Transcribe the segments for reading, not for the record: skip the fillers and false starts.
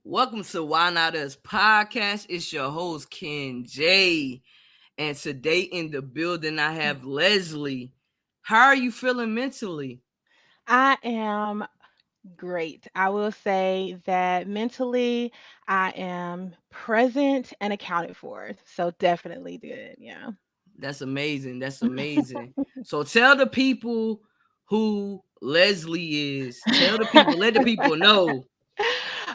Welcome to Why Not Us podcast. It's your host, Ken J. And today in the building, I have Leslie. How are you feeling mentally? I am great. I will say that mentally, I am present and accounted for. So definitely good. Yeah. That's amazing. That's amazing. So tell the people who Leslie is. Tell the people, let the people know.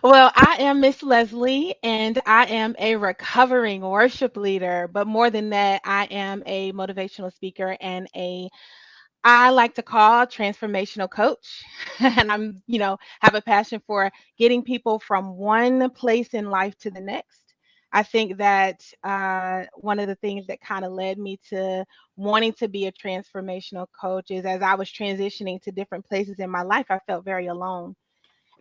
Well, I am Miss Leslie, and I am a recovering worship leader. But more than that, I am a motivational speaker and I like to call transformational coach. And have a passion for getting people from one place in life to the next. I think that one of the things that kind of led me to wanting to be a transformational coach is as I was transitioning to different places in my life, I felt very alone.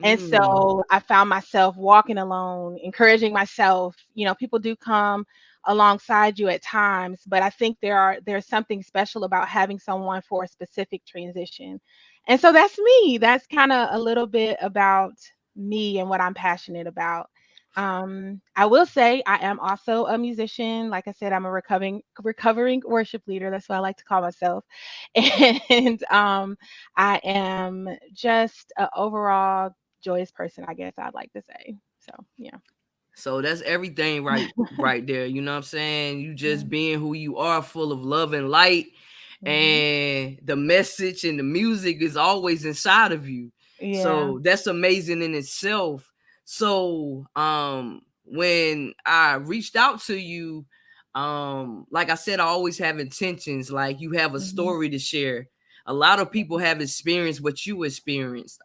And Mm, so I found myself walking alone, encouraging myself. People do come alongside you at times, but I think there's something special about having someone for a specific transition. And so that's me. That's kind of a little bit about me and what I'm passionate about. I will say I am also a musician. Like I said, I'm a recovering worship leader. That's what I like to call myself. And I am just an overall joyous person, I guess I'd like to say. So, yeah. so that's everything right there. You know what I'm saying? You Yeah. just being who you are, full of love and light. Hmm. And the message and the music is always inside of you. Yeah. So that's amazing in itself. So when I reached out to you, like I said, I always have intentions, like you have a Hmm. story to share. A lot of people have experienced what you experienced.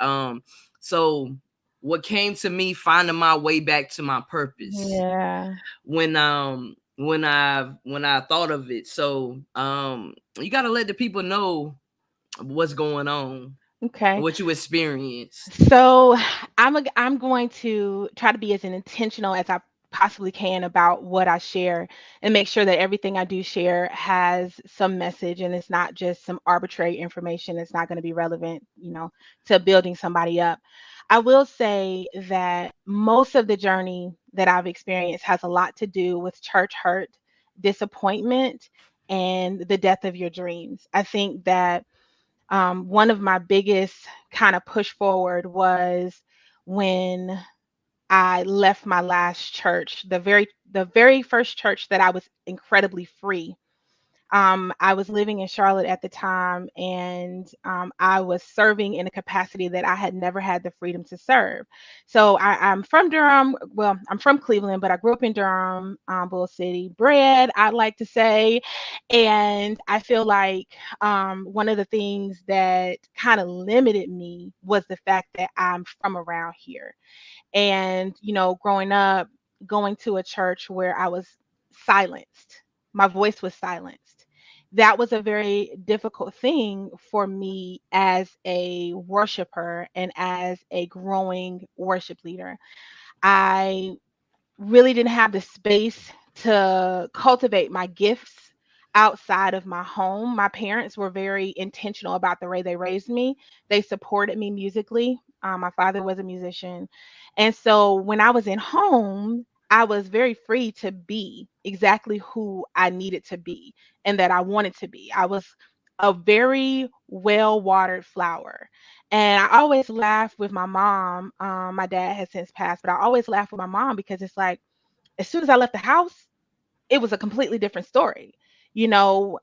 So what came to me finding my way back to my purpose Yeah. when I thought of it. So you gotta let the people know what's going on, Okay. what you experienced. So I'm going to try to be as intentional as I possibly can about what I share and make sure that everything I do share has some message and it's not just some arbitrary information that's not going to be relevant, to building somebody up. I will say that most of the journey that I've experienced has a lot to do with church hurt, disappointment, and the death of your dreams. I think that one of my biggest kind of push forward was when I left my last church, the very first church that I was incredibly free. I was living in Charlotte at the time, and I was serving in a capacity that I had never had the freedom to serve. So I'm from Durham. Well, I'm from Cleveland, but I grew up in Durham, Bull City bred, I'd like to say. And I feel like one of the things that kind of limited me was the fact that I'm from around here. And, growing up, going to a church where I was silenced, my voice was silenced. That was a very difficult thing for me as a worshiper and as a growing worship leader. I really didn't have the space to cultivate my gifts outside of my home. My parents were very intentional about the way they raised me. They supported me musically. My father was a musician. And so when I was in home, I was very free to be exactly who I needed to be and that I wanted to be. I was a very well watered flower. And I always laugh with my mom. My dad has since passed, but I always laugh with my mom because it's like, as soon as I left the house, it was a completely different story. You know,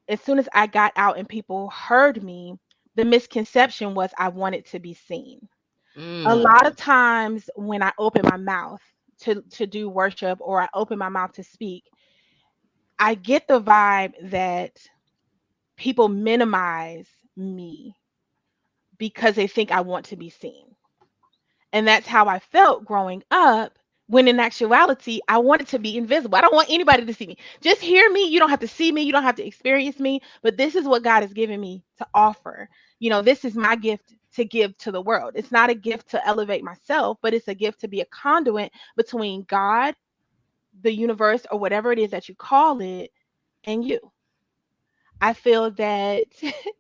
as soon as I got out and people heard me, the misconception was I wanted to be seen. A Mm, lot of times when I open my mouth to do worship or I open my mouth to speak, I get the vibe that people minimize me because they think I want to be seen. And that's how I felt growing up. When in actuality, I wanted to be invisible. I don't want anybody to see me. Just hear me. You don't have to see me. You don't have to experience me. But this is what God has given me to offer. This is my gift to give to the world. It's not a gift to elevate myself, but it's a gift to be a conduit between God, the universe, or whatever it is that you call it, and you. I feel that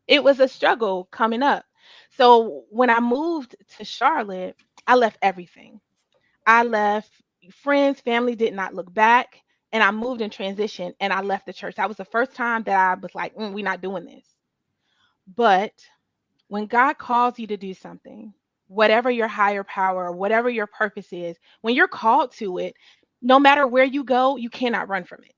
it was a struggle coming up. So when I moved to Charlotte, I left everything. I left. Friends, family did not look back. And I moved in transition and I left the church. That was the first time that I was like, we're not doing this. But when God calls you to do something, whatever your higher power, whatever your purpose is, when you're called to it, no matter where you go, you cannot run from it.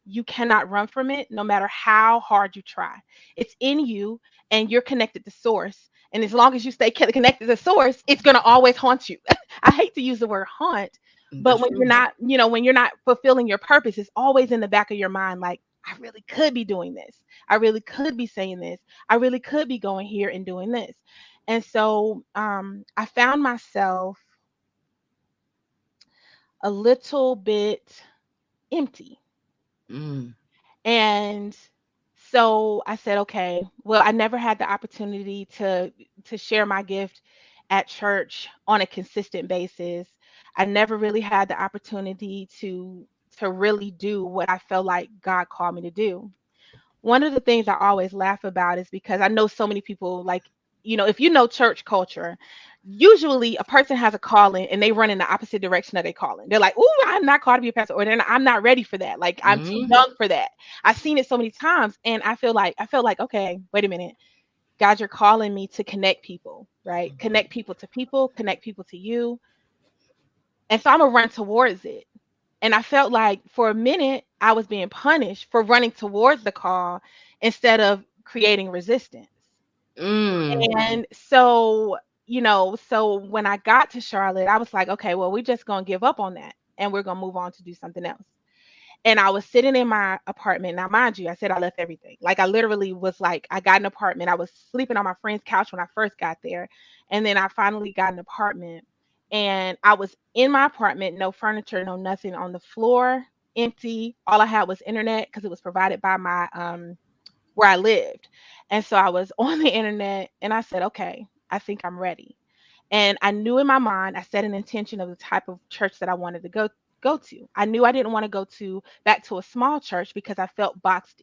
You cannot run from it no matter how hard you try. It's in you and you're connected to source. And as long as you stay connected to source, it's going to always haunt you. I hate to use the word haunt, but That's when you're true. not, when you're not fulfilling your purpose, it's always in the back of your mind like, I really could be doing this. I really could be saying this. I really could be going here and doing this. And so I found myself a little bit empty. Mm, And so I said, okay, well, I never had the opportunity to share my gift at church on a consistent basis. I never really had the opportunity to really do what I felt like God called me to do. One of the things I always laugh about is because I know so many people like, if you know church culture, usually a person has a calling and they run in the opposite direction of their calling. They're like, "Ooh, I'm not called to be a pastor," or I'm not ready for that. Like I'm too mm, young for that. I've seen it so many times, and I feel like, okay, wait a minute, God, you're calling me to connect people, right? Connect people, connect people to you, and so I'm gonna run towards it. And I felt like for a minute I was being punished for running towards the call instead of creating resistance. mm, And so when I got to Charlotte, I was like, okay, well, we're just going to give up on that and we're going to move on to do something else. And I was sitting in my apartment. Now, mind you, I said I left everything. Like I literally was like, I got an apartment. I was sleeping on my friend's couch when I first got there. And then I finally got an apartment. And I was in my apartment, no furniture, no nothing on the floor, empty. All I had was internet because it was provided by my where I lived. And so I was on the internet and I said, okay, I think I'm ready. And I knew in my mind, I set an intention of the type of church that I wanted to go to. I knew I didn't want to go to back to a small church because I felt boxed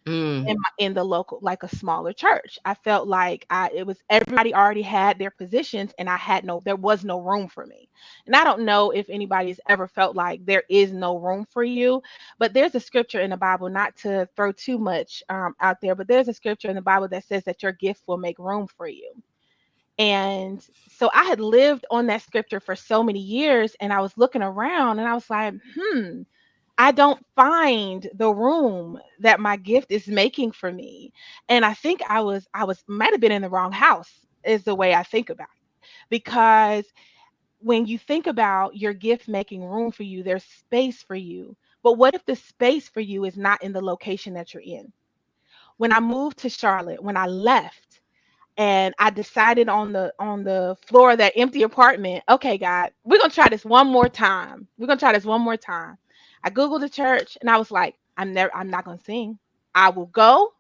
mm, in the local, like a smaller church. I felt like it was everybody already had their positions and there was no room for me. And I don't know if anybody's ever felt like there is no room for you, but there's a scripture in the Bible, not to throw too much out there, but there's a scripture in the Bible that says that your gift will make room for you. And so I had lived on that scripture for so many years and I was looking around and I was like, I don't find the room that my gift is making for me. And I think I was might have been in the wrong house is the way I think about it. Because when you think about your gift making room for you, there's space for you. But what if the space for you is not in the location that you're in? When I moved to Charlotte, when I left, and I decided on the floor of that empty apartment, okay, God, we're gonna try this one more time. We're gonna try this one more time. I Googled the church and I was like, I'm not gonna sing. I will go,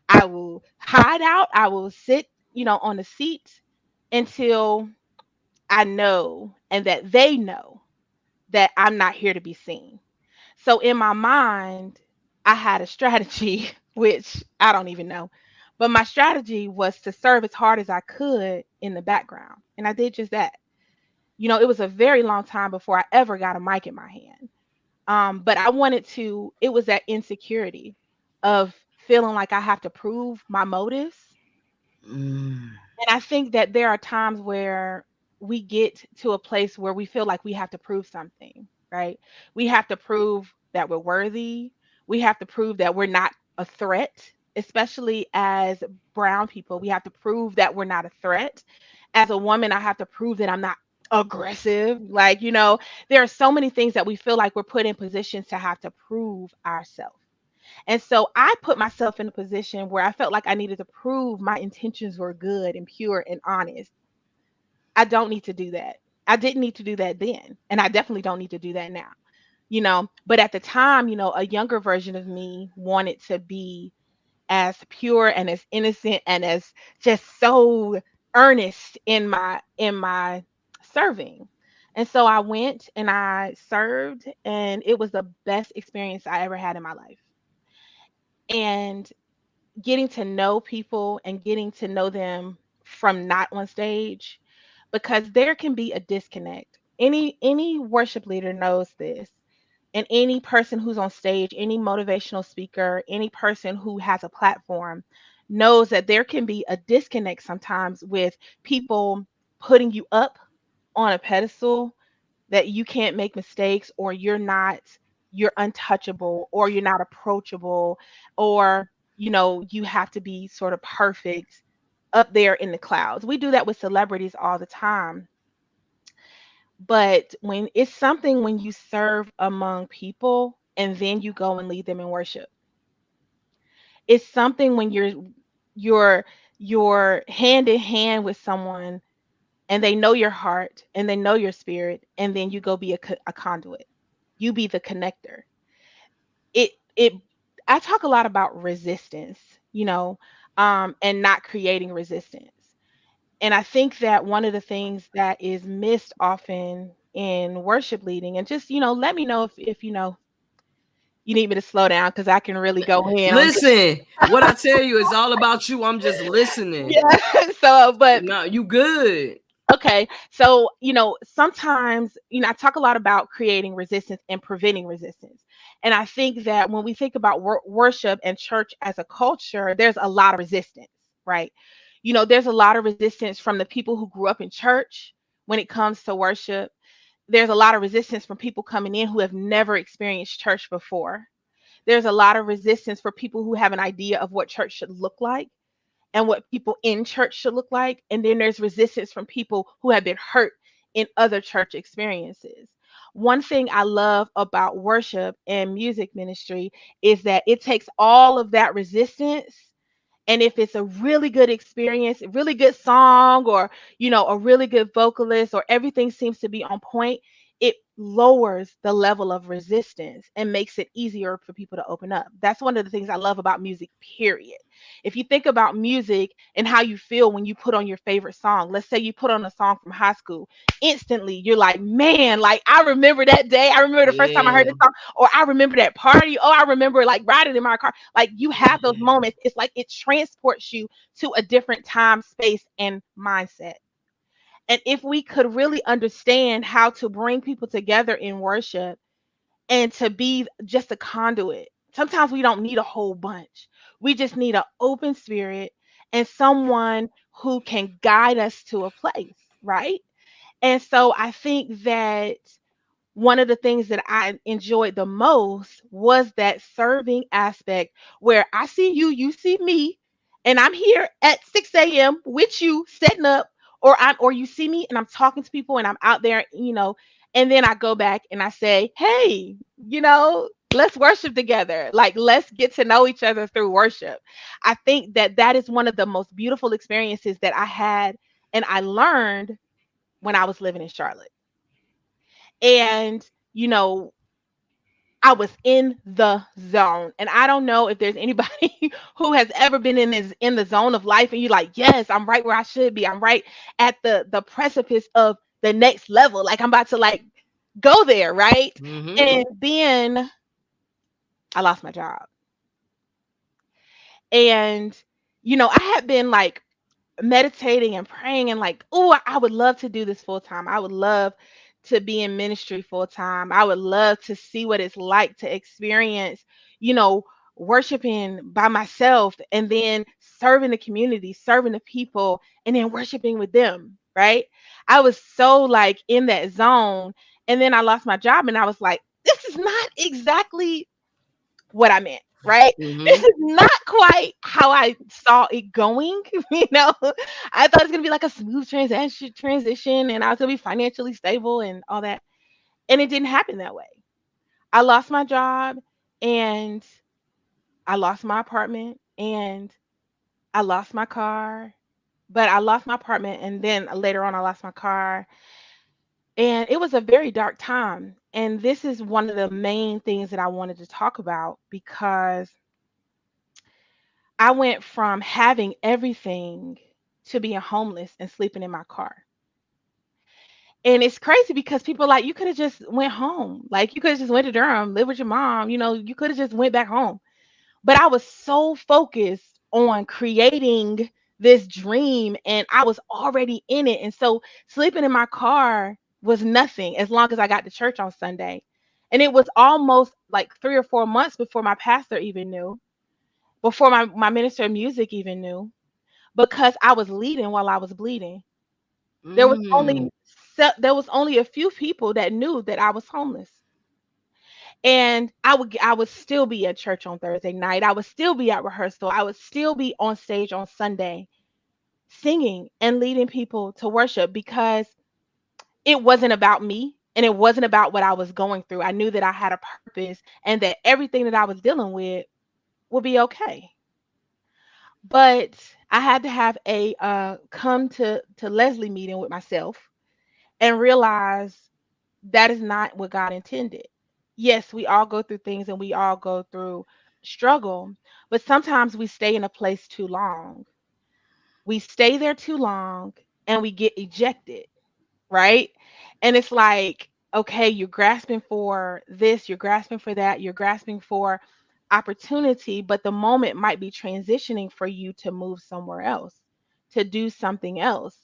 I will hide out, I will sit, on the seat until I know and that they know that I'm not here to be seen. So in my mind, I had a strategy, which I don't even know. But my strategy was to serve as hard as I could in the background. And I did just that. It was a very long time before I ever got a mic in my hand. But it was that insecurity of feeling like I have to prove my motives. mm, And I think that there are times where we get to a place where we feel like we have to prove something, right? We have to prove that we're worthy. We have to prove that we're not a threat, especially as brown people. We have to prove that we're not a threat. As a woman, I have to prove that I'm not aggressive. Like, there are so many things that we feel like we're put in positions to have to prove ourselves. And so I put myself in a position where I felt like I needed to prove my intentions were good and pure and honest. I don't need to do that. I didn't need to do that then. And I definitely don't need to do that now. But at the time, a younger version of me wanted to be as pure and as innocent and as just so earnest in my serving. And so I went and I served and it was the best experience I ever had in my life. And getting to know people and getting to know them from not on stage, because there can be a disconnect. Any worship leader knows this. And any person who's on stage, any motivational speaker, any person who has a platform knows that there can be a disconnect sometimes with people putting you up on a pedestal, that you can't make mistakes, or you're untouchable, or you're not approachable, or you have to be sort of perfect up there in the clouds. We do that with celebrities all the time. But when it's something when you serve among people and then you go and lead them in worship. It's something when you're you're hand in hand with someone and they know your heart and they know your spirit, and then you go be a conduit. You be the connector. It I talk a lot about resistance, and not creating resistance. And I think that one of the things that is missed often in worship leading, and just, let me know if you need me to slow down, because I can really go in on this. Listen, what I tell you is all about you. I'm just listening. Yeah. So, but No, you good. okay. So, sometimes, I talk a lot about creating resistance and preventing resistance. And I think that when we think about worship and church as a culture, there's a lot of resistance, right? There's a lot of resistance from the people who grew up in church when it comes to worship. There's a lot of resistance from people coming in who have never experienced church before. There's a lot of resistance for people who have an idea of what church should look like and what people in church should look like. And then there's resistance from people who have been hurt in other church experiences. One thing I love about worship and music ministry is that it takes all of that resistance, and if it's a really good experience, a really good song, or a really good vocalist, or everything seems to be on point, it lowers the level of resistance and makes it easier for people to open up. That's one of the things I love about music, period. If you think about music and how you feel when you put on your favorite song, let's say you put on a song from high school, instantly you're like, man, like I remember that day. I remember the first time I heard Yeah. this song, or I remember that party. Oh, I remember like riding in my car. Like, you have those Yeah. moments. It's like it transports you to a different time, space, and mindset. And if we could really understand how to bring people together in worship and to be just a conduit, sometimes we don't need a whole bunch. We just need an open spirit and someone who can guide us to a place, right? And so I think that one of the things that I enjoyed the most was that serving aspect, where I see you, you see me, and I'm here at 6 a.m. with you setting up, or you see me and I'm talking to people and I'm out there, and then I go back and I say, hey, let's worship together. Like, let's get to know each other through worship. I think that that is one of the most beautiful experiences that I had and I learned when I was living in Charlotte. And, you know, I was in the zone. And I don't know if there's anybody who has ever been in the zone of life and you're like, yes, I'm right where I should be. I'm right at the precipice of the next level. Like, I'm about to like go there, right? Mm-hmm. And then I lost my job. And I had been like meditating and praying and like, oh, I would love to do this full time. I would love to be in ministry full time. I would love to see what it's like to experience, you know, worshiping by myself and then serving the community, serving the people, and then worshiping with them, right? I was so like in that zone. And then I lost my job and I was like, this is not exactly what I meant, right? This Mm-hmm. is not quite how I saw it going. I thought it was gonna be like a smooth transition, and I was gonna be financially stable and all that. And it didn't happen that way. I lost my job, and I lost my apartment, and I lost my car. But I lost my apartment, and then later on, I lost my car. And it was a very dark time. And this is one of the main things that I wanted to talk about, because I went from having everything to being homeless and sleeping in my car. And it's crazy because people are like, you could have just went home. Like, you could have just went to Durham, live with your mom, you could have just went back home. But I was so focused on creating this dream and I was already in it. And so sleeping in my car was nothing as long as I got to church on Sunday. And it was almost like 3 or 4 months before my pastor even knew, before my minister of music even knew, because I was leading while I was bleeding. There was Mm. only there was only a few people that knew that I was homeless. And I would still be at church on Thursday night. I would still be at rehearsal. I would still be on stage on Sunday singing and leading people to worship because it wasn't about me and it wasn't about what I was going through. I knew that I had a purpose and that everything that I was dealing with would be okay. But I had to have a come to Leslie meeting with myself and realize that is not what God intended. Yes, we all go through things and we all go through struggle, but sometimes we stay in a place too long. We stay there too long and we get ejected, right? And it's like, okay, you're grasping for this, you're grasping for that, you're grasping for opportunity, but the moment might be transitioning for you to move somewhere else, to do something else,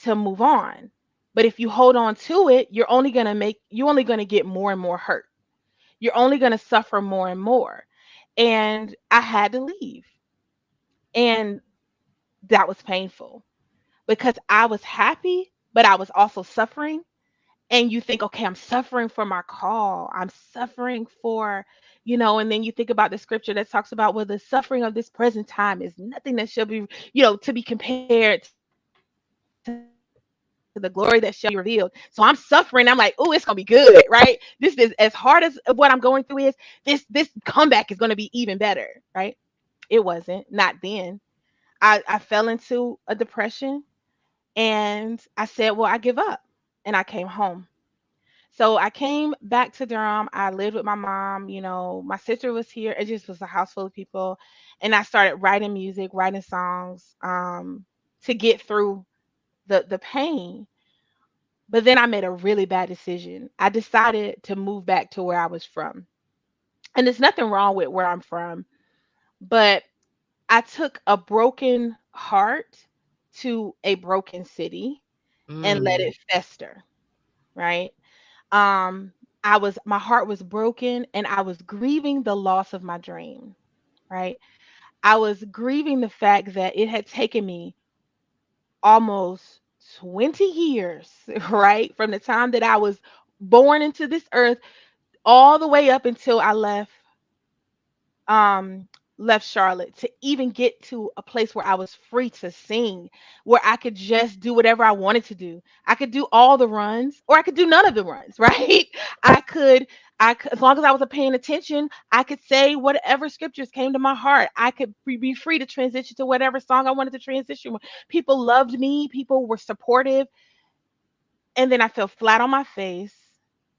to move on. But if you hold on to it, you're only going to get more and more hurt. You're only going to suffer more and more. And I had to leave. And that was painful because I was happy, but I was also suffering. And you think, okay, I'm suffering for my call. I'm suffering for, and then you think about the scripture that talks about, well, the suffering of this present time is nothing that shall be, to be compared to the glory that shall be revealed. So I'm suffering. I'm like, oh, it's gonna be good, right? This is as hard as what I'm going through is this comeback is gonna be even better, right? It wasn't, not then. I fell into a depression and I said, well, I give up. And I came home. So I came back to Durham. I lived with my mom. My sister was here. It just was a house full of people. And I started writing music, writing songs, to get through the pain. But then I made a really bad decision. I decided to move back to where I was from. And there's nothing wrong with where I'm from, but I took a broken heart to a broken city and let Mm. it fester, right? um my heart was broken and I was grieving the loss of my dream, right? I was grieving the fact that it had taken me almost 20 years right, from the time that I was born into this earth all the way up until I um left Charlotte, to even get to a place where I was free to sing, where I could just do whatever I wanted to do. I could do all the runs or I could do none of the runs, right? I could as long as I was paying attention, I could say whatever scriptures came to my heart. I could be free to transition to whatever song I wanted to transition with. People loved me, people were supportive, and then I fell flat on my face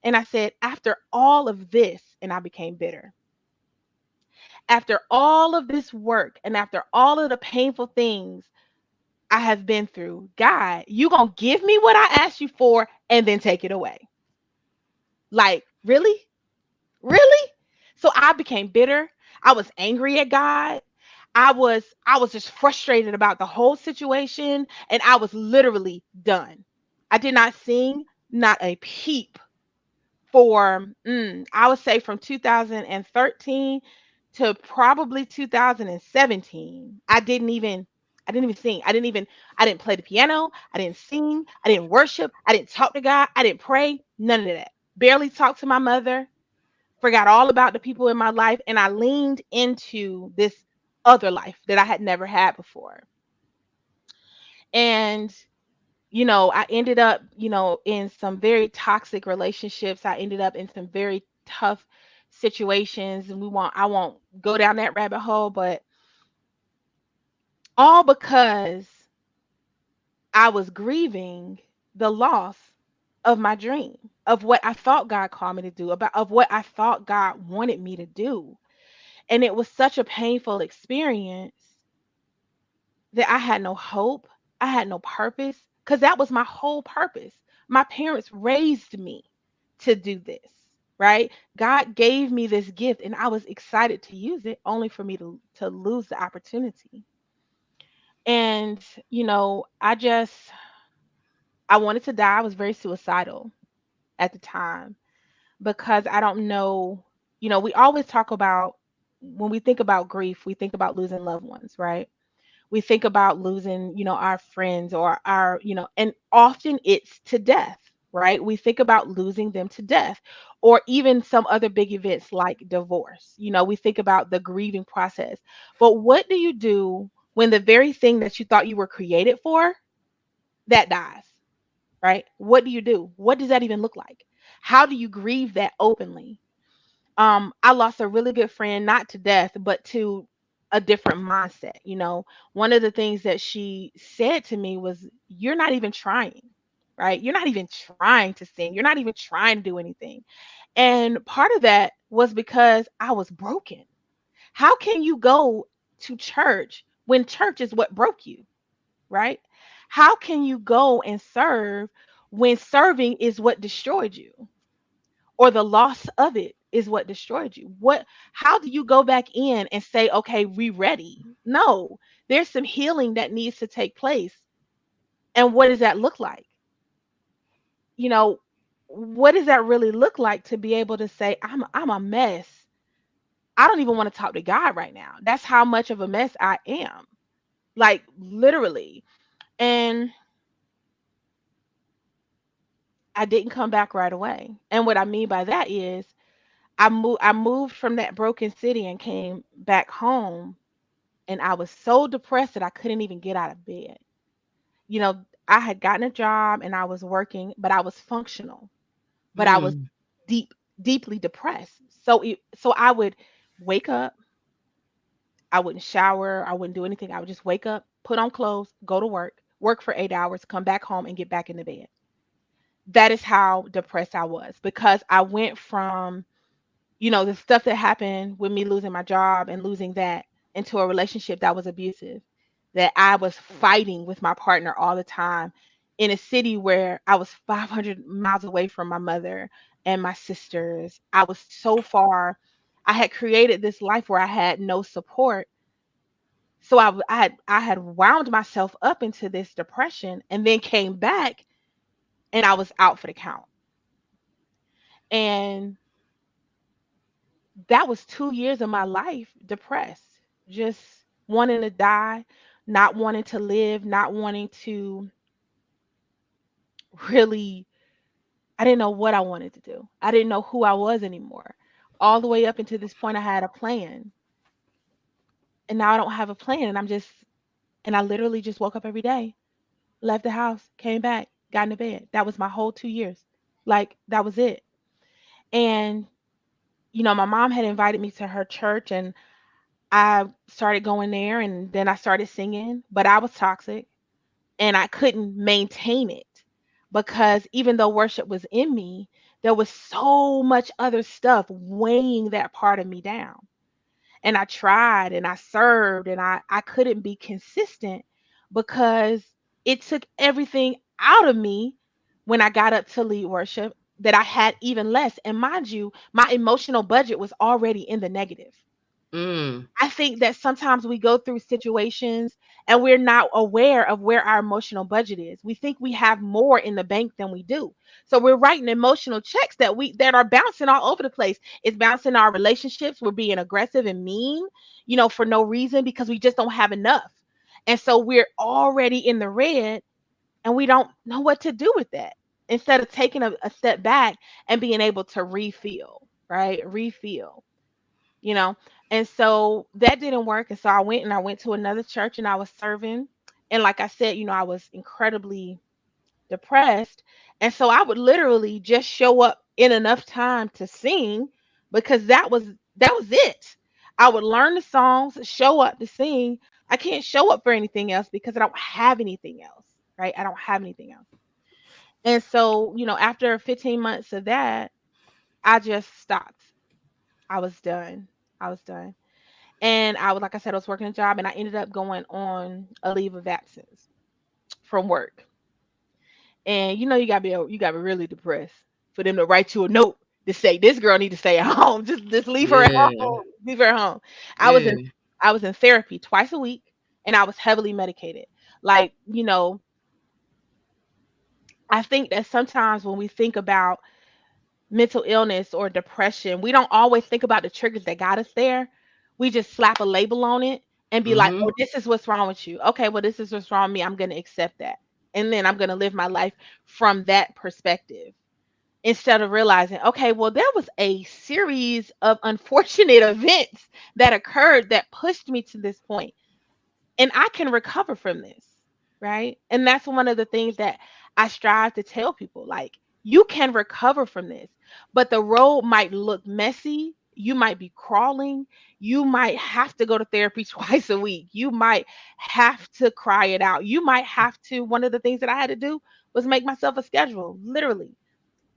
and I said, after all of this, and I became bitter. After all of this work and after all of the painful things I have been through, God, you going to give me what I asked you for and then take it away. Like, really? Really? So I became bitter. I was angry at God. I was just frustrated about the whole situation and I was literally done. I did not sing not a peep for I would say from 2013 to probably 2017. I didn't even sing. I didn't play the piano. I didn't sing. I didn't worship. I didn't talk to God. I didn't pray. None of that. Barely talked to my mother. Forgot all about the people in my life and I leaned into this other life that I had never had before. And I ended up, in some very toxic relationships. I ended up in some very tough situations and I won't go down that rabbit hole, but all because I was grieving the loss of my dream, of what I thought God called me to do, of what I thought God wanted me to do. And it was such a painful experience that I had no hope. I had no purpose because that was my whole purpose. My parents raised me to do this, right? God gave me this gift and I was excited to use it only for me to lose the opportunity. And, I just I wanted to die. I was very suicidal at the time because I don't know, we always talk about, when we think about grief, we think about losing loved ones, right? We think about losing, our friends or our, and often it's to death, right? We think about losing them to death or even some other big events like divorce. We think about the grieving process. But what do you do when the very thing that you thought you were created for, that dies, right? What do you do? What does that even look like? How do you grieve that openly? I lost a really good friend, not to death, but to a different mindset. One of the things that she said to me was, "You're not even trying, right? You're not even trying to sing. You're not even trying to do anything." And part of that was because I was broken. How can you go to church when church is what broke you, right? How can you go and serve when serving is what destroyed you? Or the loss of it is what destroyed you. How do you go back in and say, okay, we ready? No, there's some healing that needs to take place. And what does that look like? You know, what does that really look like to be able to say, I'm a mess. I don't even want to talk to God right now. That's how much of a mess I am. Like literally. And I didn't come back right away. And what I mean by that is I moved from that broken city and came back home, and I was so depressed that I couldn't even get out of bed. You know, I had gotten a job and I was working, but I was functional, but I was Mm. deeply depressed. So I would wake up, I wouldn't shower, I wouldn't do anything. I would just wake up, put on clothes, go to work, work for 8 hours, come back home and get back into bed. That is how depressed I was because I went from, the stuff that happened with me losing my job and losing that into a relationship that was abusive, that I was fighting with my partner all the time in a city where I was 500 miles away from my mother and my sisters. I was so far. I had created this life where I had no support. So I had wound myself up into this depression and then came back and I was out for the count. And that was 2 years of my life depressed, just wanting to die, not wanting to live, not wanting to really. I didn't know what I wanted to do. I didn't know who I was anymore. All the way up until this point, I had a plan, and now I don't have a plan, and I literally just woke up every day, left the house, came back, got into bed. That was my whole 2 years. Like, that was it. And, my mom had invited me to her church, and I started going there, and then I started singing, but I was toxic and I couldn't maintain it because even though worship was in me, there was so much other stuff weighing that part of me down. And I tried and I served and I couldn't be consistent because it took everything out of me when I got up to lead worship that I had even less. And mind you, my emotional budget was already in the negative. Mm. I think that sometimes we go through situations and we're not aware of where our emotional budget is. We think we have more in the bank than we do. So we're writing emotional checks that are bouncing all over the place. It's bouncing our relationships. We're being aggressive and mean, for no reason because we just don't have enough. And so we're already in the red and we don't know what to do with that. Instead of taking a step back and being able to refill, right? Refill you know. And so that didn't work. And so I went to another church and I was serving. And like I said, I was incredibly depressed. And so I would literally just show up in enough time to sing because that was it. I would learn the songs, show up to sing. I can't show up for anything else because I don't have anything else, right? I don't have anything else. And so, after 15 months of that, I just stopped. I was done. I was done. And like I said, I was working a job and I ended up going on a leave of absence from work. And you gotta be really depressed for them to write you a note to say this girl need to stay at home. Just leave her at Yeah. home. Leave her at home. I was in Yeah. I was in therapy twice a week and I was heavily medicated. Like, I think that sometimes when we think about mental illness or depression, we don't always think about the triggers that got us there. We just slap a label on it and be like, Mm-hmm. "Oh, this is what's wrong with you." Okay, well, this is what's wrong with me. I'm going to accept that. And then I'm going to live my life from that perspective instead of realizing, okay, well, there was a series of unfortunate events that occurred that pushed me to this point and I can recover from this, right? And that's one of the things that I strive to tell people like, you can recover from this, but the road might look messy. You might be crawling. You might have to go to therapy twice a week. You might have to cry it out. You might have to. One of the things that I had to do was make myself a schedule. Literally,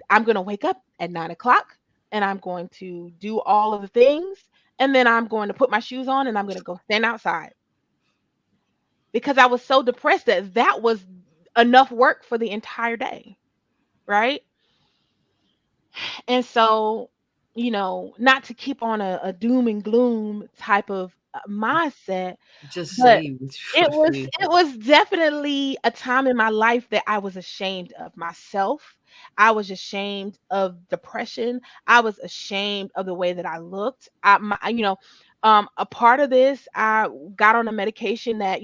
I'm going to wake up at 9 o'clock and I'm going to do all of the things. And then I'm going to put my shoes on and I'm going to go stand outside because I was so depressed that that was enough work for the entire day, right? And so, not to keep on a doom and gloom type of mindset, Just but say what it you was feel. it was definitely a time in my life that I was ashamed of myself. I was ashamed of depression. I was ashamed of the way that I looked. A part of this, I got on a medication that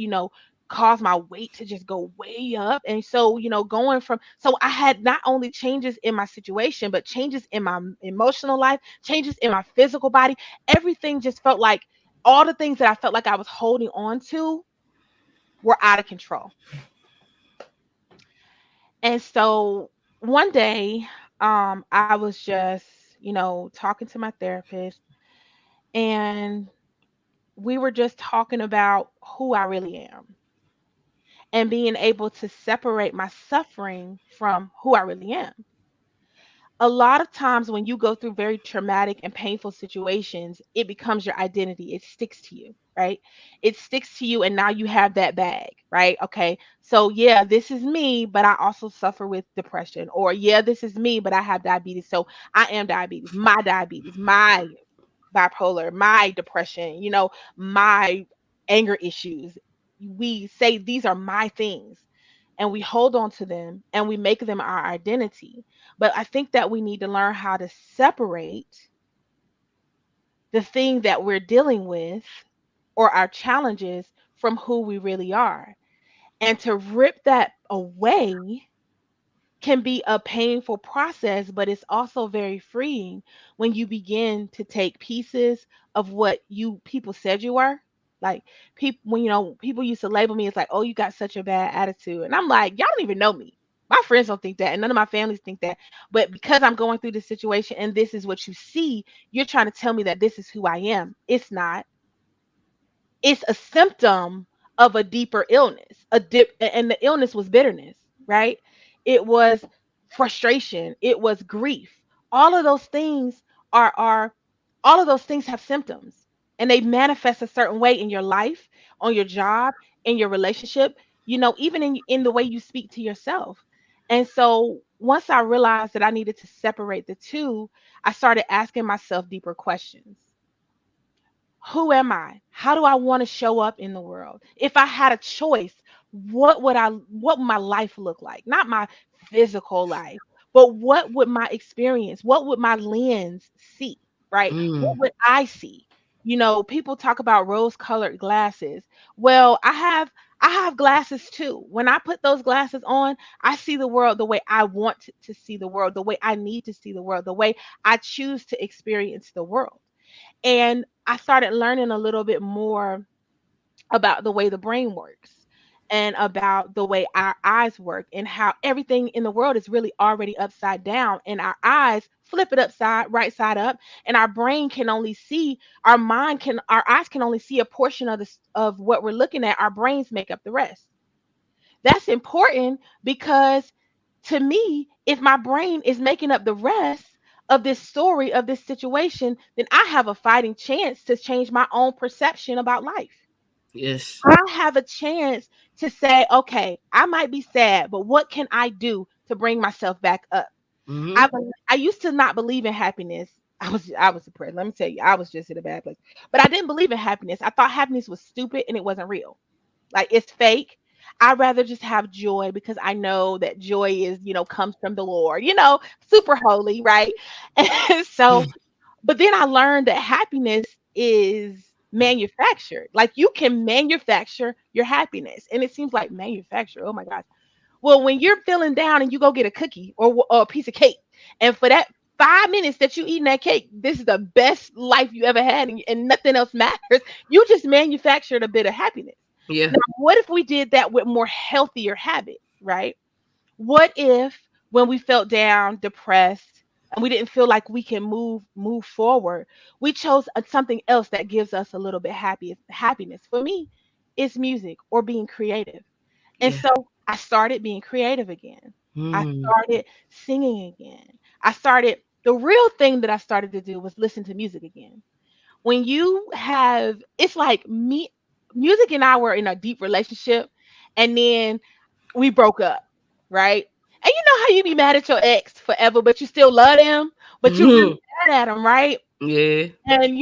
caused my weight to just go way up. And so, going from so I had not only changes in my situation, but changes in my emotional life, changes in my physical body. Everything just felt like all the things that I felt like I was holding on to were out of control. And so one day, I was just, talking to my therapist, and we were just talking about who I really am and being able to separate my suffering from who I really am. A lot of times when you go through very traumatic and painful situations, it becomes your identity. It sticks to you, right? It sticks to you, and now you have that bag, right? Okay, so yeah, this is me, but I also suffer with depression. Or yeah, this is me, but I have diabetes. So I am diabetes, my bipolar, my depression, my anger issues. We say these are my things and we hold on to them and we make them our identity. But I think that we need to learn how to separate the thing that we're dealing with or our challenges from who we really are. And to rip that away can be a painful process, but it's also very freeing when you begin to take pieces of what you people said you were. Like people, when people used to label me as like, "Oh, you got such a bad attitude," and I'm like, "Y'all don't even know me. My friends don't think that, and none of my families think that. But because I'm going through this situation and this is what you see, you're trying to tell me that this is who I am. It's not. It's a symptom of a deeper illness. And the illness was bitterness, right? It was frustration, it was grief. All of those things are all of those things have symptoms and they manifest a certain way in your life, on your job, in your relationship, even in the way you speak to yourself. And so once I realized that I needed to separate the two, I started asking myself deeper questions. Who am I? How do I want to show up in the world? If I had a choice, what would my life look like? Not my physical life, but what would my experience, what would my lens see, right? What Mm. would I see? People talk about rose-colored glasses. Well, I have glasses too. When I put those glasses on, I see the world the way I want to see the world, the way I need to see the world, the way I choose to experience the world. And I started learning a little bit more about the way the brain works and about the way our eyes work and how everything in the world is really already upside down and our eyes flip it upside right side up and our brain can only see our eyes can only see a portion of this of what we're looking at. Our brains make up the rest. That's important because to me, if my brain is making up the rest of this story, of this situation, then I have a fighting chance to change my own perception about life. Yes. I have a chance to say, okay, I might be sad, but what can I do to bring myself back up? Mm-hmm. I used to not believe in happiness. I was depressed. Let me tell you, I was just in a bad place. But I didn't believe in happiness. I thought happiness was stupid and it wasn't real. Like it's fake. I'd rather just have joy because I know that joy is, comes from the Lord, super holy, right? And so, but then I learned that happiness is manufactured. Like you can manufacture your happiness. And it seems like manufacture. Oh my gosh. Well, when you're feeling down and you go get a cookie or a piece of cake, and for that 5 minutes that you eating that cake, this is the best life you ever had, and nothing else matters. You just manufactured a bit of happiness. Yeah. Now, what if we did that with more healthier habits, right? What if when we felt down, depressed, and we didn't feel like we can move forward, we chose something else that gives us a little bit happiness. For me, it's music or being creative. And Yeah. so I started being creative again. I Mm. started singing again. The real thing that I started to do was listen to music again. When you have, it's like music and I were in a deep relationship, and then we broke up, right? And you know how you be mad at your ex forever, but you still love them, but you really mad at them, right? Yeah. And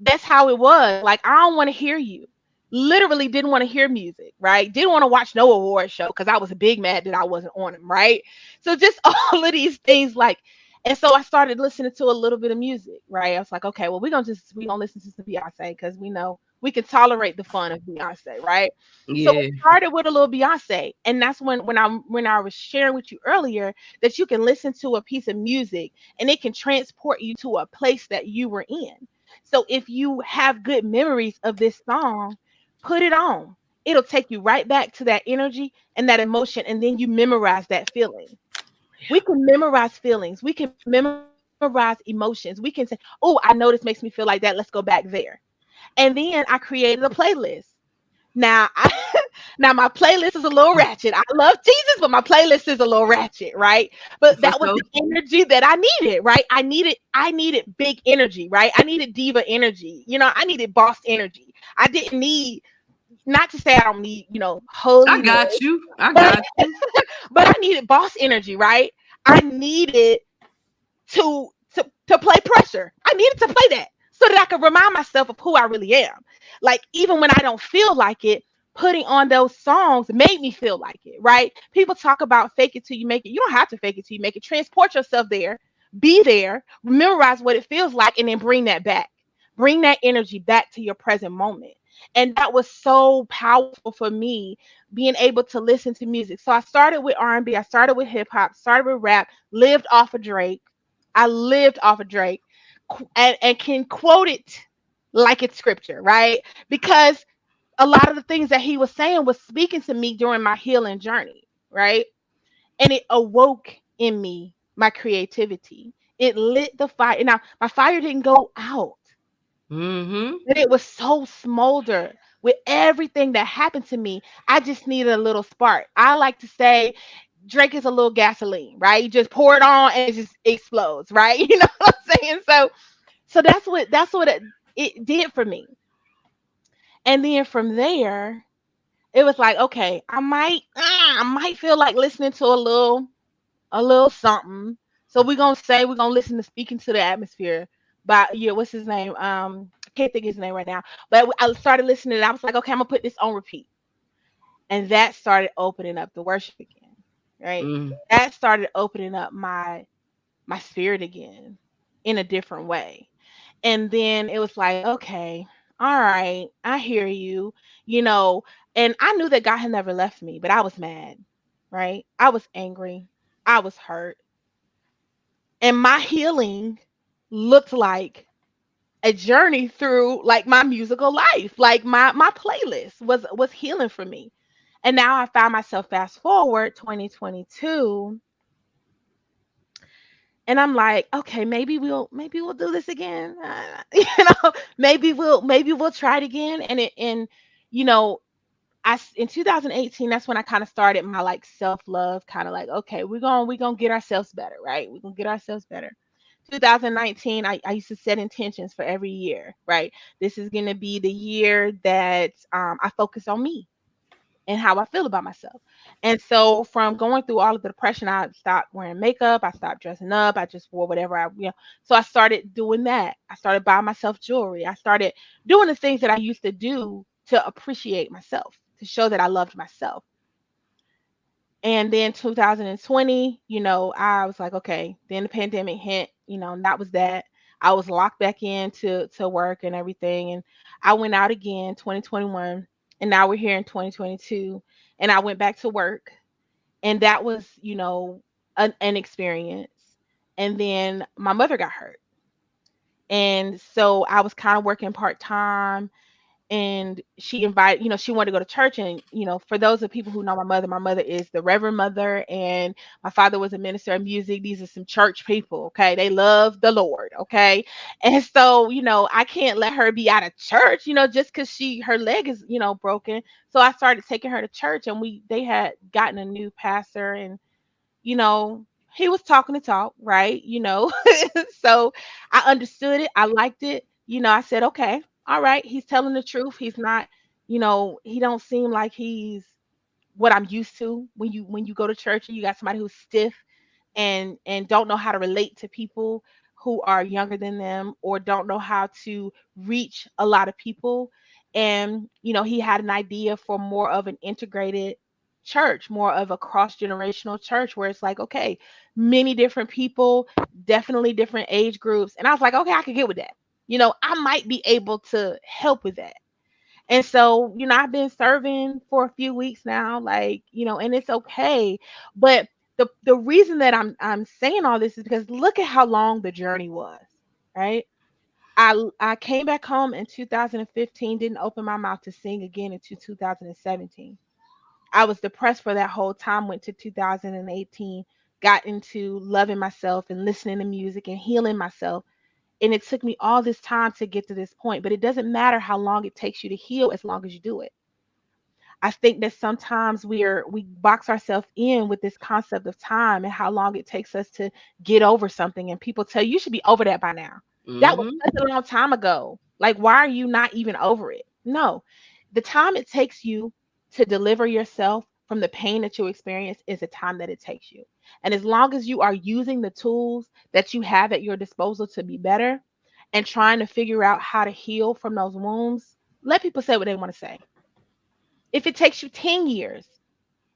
that's how it was. Like, I don't want to hear you. Literally didn't want to hear music, right? Didn't want to watch no award show because I was a big mad that I wasn't on them, right? So just all of these things, like, and so I started listening to a little bit of music, right? I was like, okay, well, we gonna listen to some Beyonce because we know we can tolerate the fun of Beyonce, right? So Yeah. I started with a little Beyonce, and that's when I was sharing with you earlier that you can listen to a piece of music and it can transport you to a place that you were in. So if you have good memories of this song, put it on. It'll take you right back to that energy and that emotion, and then you memorize that feeling. We can memorize feelings. We can memorize emotions. We can say, "Oh, I know this makes me feel like that. Let's go back there." And then I created a playlist. Now, now my playlist is a little ratchet. I love Jesus, but my playlist is a little ratchet, right? But For that was sure. the energy that I needed, right? I needed big energy, right? I needed diva energy. I needed boss energy. I didn't need, not to say I don't need, I holiness, got you. I but got you. but I needed boss energy, right? I needed to play pressure. I needed to play that so that I could remind myself of who I really am. Like, even when I don't feel like it, putting on those songs made me feel like it, right? People talk about fake it till you make it. You don't have to fake it till you make it. Transport yourself there, be there, memorize what it feels like, and then bring that back. Bring that energy back to your present moment. And that was so powerful for me, being able to listen to music. So I started with R&B, I started with hip hop, started with rap, lived off of Drake. I lived off of Drake, and can quote it like it's scripture, right? Because a lot of the things that he was saying was speaking to me during my healing journey, right? And it awoke in me my creativity. It lit the fire. Now, my fire didn't go out, Mm-hmm. but it was so smolder with everything that happened to me. I just needed a little spark. I like to say Drake is a little gasoline, right? You just pour it on and it just explodes, right? You know what I'm saying? So that's what it did for me. And then from there, it was like, okay, I might feel like listening to a little something. So we're gonna listen to Speaking to the Atmosphere by, yeah, what's his name? I can't think of his name right now. But I started listening and I was like, okay, I'm gonna put this on repeat. And that started opening up the worship again. Right? Mm. That started opening up my spirit again in a different way. And then it was like, okay, all right, I hear you, you know, and I knew that God had never left me, but I was mad, right? I was angry. I was hurt. And my healing looked like a journey through, like, my musical life. Like, my playlist was healing for me. And now I found myself, fast forward 2022, and I'm like, okay, maybe we'll do this again. Maybe we'll try it again. And you know, in 2018, that's when I kind of started my, like, self love, kind of like, okay, we're gonna get ourselves better, right? We're gonna get ourselves better. 2019, I used to set intentions for every year, right? This is gonna be the year that I focus on me and how I feel about myself. And so, from going through all of the depression, I stopped wearing makeup, I stopped dressing up, I just wore whatever So I started doing that. I started buying myself jewelry. I started doing the things that I used to do to appreciate myself, to show that I loved myself. And then 2020, I was like, okay, then the pandemic hit, and that was that. I was locked back in to work and everything. And I went out again 2021. And now we're here in 2022. And I went back to work. And that was, an experience. And then my mother got hurt. And so I was kind of working part time, and she invited, she wanted to go to church. And for those of people who know my mother is the reverend mother, and my father was a minister of music. These are some church people, okay? They love the Lord, okay? And so I can't let her be out of church, just because her leg is broken. So I started taking her to church, and they had gotten a new pastor. And you know, he was talking the talk, right? So I understood it. I liked it. I said, okay, all right, he's telling the truth. He's not, he don't seem like he's what I'm used to when you go to church and you got somebody who's stiff and don't know how to relate to people who are younger than them, or don't know how to reach a lot of people. And he had an idea for more of an integrated church, more of a cross generational church, where it's like, okay, many different people, definitely different age groups. And I was like, okay, I could get with that. I might be able to help with that. And so, I've been serving for a few weeks now, like, and it's okay. But the reason that I'm saying all this is because look at how long the journey was, right? I came back home in 2015, didn't open my mouth to sing again until 2017. I was depressed for that whole time, went to 2018, got into loving myself and listening to music and healing myself. And it took me all this time to get to this point, but it doesn't matter how long it takes you to heal as long as you do it. I think that sometimes we box ourselves in with this concept of time and how long it takes us to get over something. And people tell you, you should be over that by now. That was Mm-hmm. such a long time ago. Like, why are you not even over it? No, the time it takes you to deliver yourself from the pain that you experience is the time that it takes you. And as long as you are using the tools that you have at your disposal to be better and trying to figure out how to heal from those wounds, let people say what they want to say. If it takes you 10 years,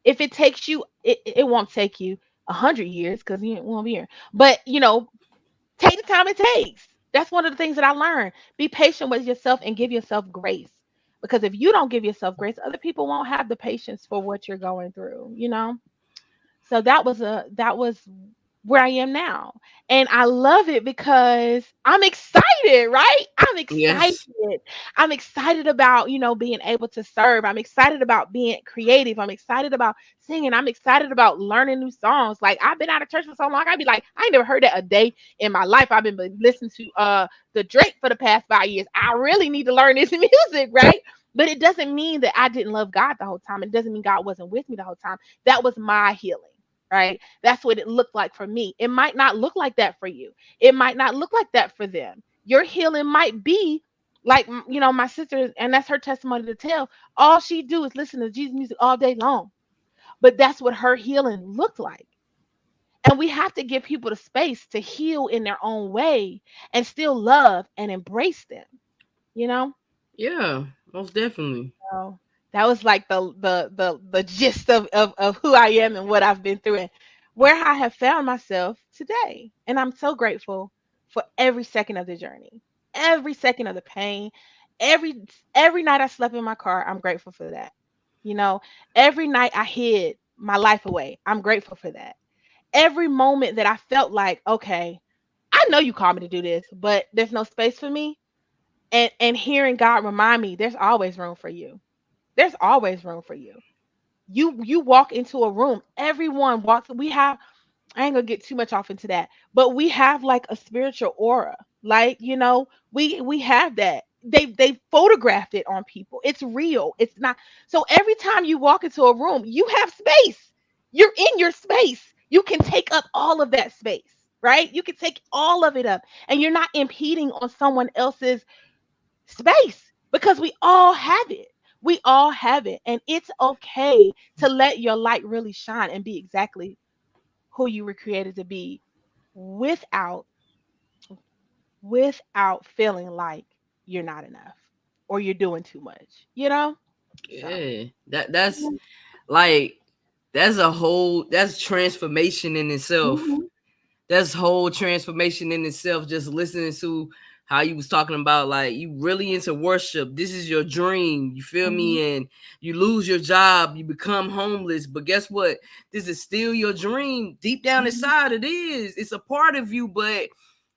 if it takes you, it won't take you 100 years because you won't be here. But, take the time it takes. That's one of the things that I learned. Be patient with yourself and give yourself grace. Because if you don't give yourself grace, other people won't have the patience for what you're going through. So that was where I am now. And I love it because I'm excited, right? I'm excited. Yes. I'm excited about, being able to serve. I'm excited about being creative. I'm excited about singing. I'm excited about learning new songs. Like, I've been out of church for so long. I'd be like, I ain't never heard that a day in my life. I've been listening to the Drake for the past 5 years. I really need to learn this music, right? But it doesn't mean that I didn't love God the whole time. It doesn't mean God wasn't with me the whole time. That was my healing, right? That's what it looked like for me. It might not look like that for you. It might not look like that for them. Your healing might be like, my sister, and that's her testimony to tell. All she do is listen to Jesus music all day long. But that's what her healing looked like. And we have to give people the space to heal in their own way and still love and embrace them, you know? Yeah, most definitely. So that was like the gist of who I am and what I've been through and where I have found myself today. And I'm so grateful for every second of the journey, every second of the pain, every every night I slept in my car. I'm grateful for that. You know, every night I hid my life away. I'm grateful for that. Every moment that I felt like, okay, I know you called me to do this, but there's no space for me. And hearing God remind me, there's always room for you. There's always room for you. You walk into a room, everyone walks. We have, I ain't gonna get too much off into that, but we have like a spiritual aura. Like, we have that. They photographed it on people. It's real. It's not. So every time you walk into a room, you have space. You're in your space. You can take up all of that space, right? You can take all of it up, and you're not impeding on someone else's space because we all have it. We all have it. And it's okay to let your light really shine and be exactly who you were created to be without without feeling like you're not enough or you're doing too much, you know? So Yeah. That's like that's transformation in itself. Mhm. That's whole transformation in itself. Just listening to how you was talking about, like, you really into worship. This is your dream. You feel Mhm. me? And you lose your job, you become homeless. But guess what? This is still your dream. Deep down Mhm. inside, it is. It's a part of you, but